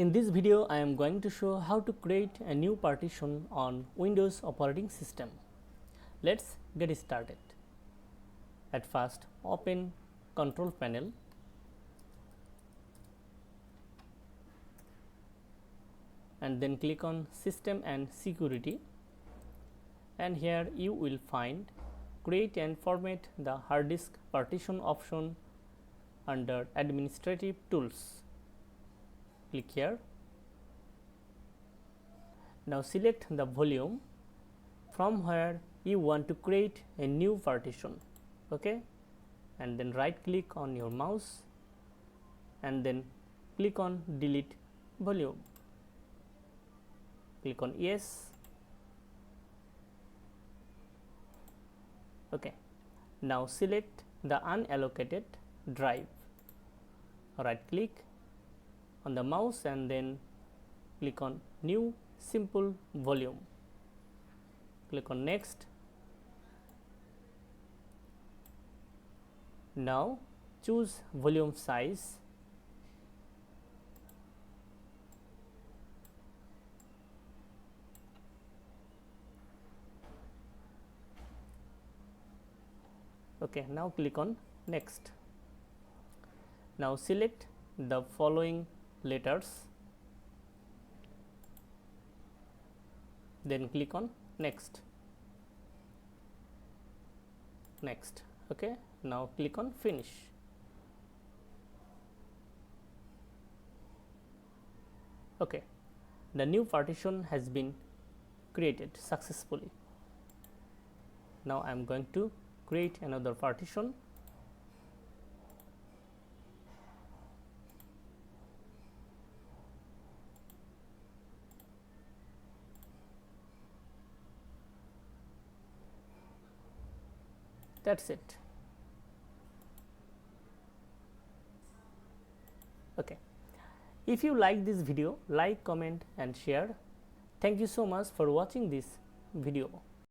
In this video, I am going to show how to create a new partition on Windows operating system. Let's get started. At first, open Control Panel and then click on System and Security, and here you will find Create and Format the Hard Disk Partition option under Administrative Tools. Click here. Now select the volume from where you want to create a new partition, okay, and then right click on your mouse and then click on delete volume. Click on yes. Okay, now select the unallocated drive. Right click on the mouse and then click on new simple volume. Click on next. Now choose volume size. Okay, now click on next. Now select the following letters, then click on next. Okay, now click on finish. Okay, the new partition has been created successfully. Now I am going to create another partition. That's it. Okay, if you like this video, like, comment and share. Thank you so much for watching this video.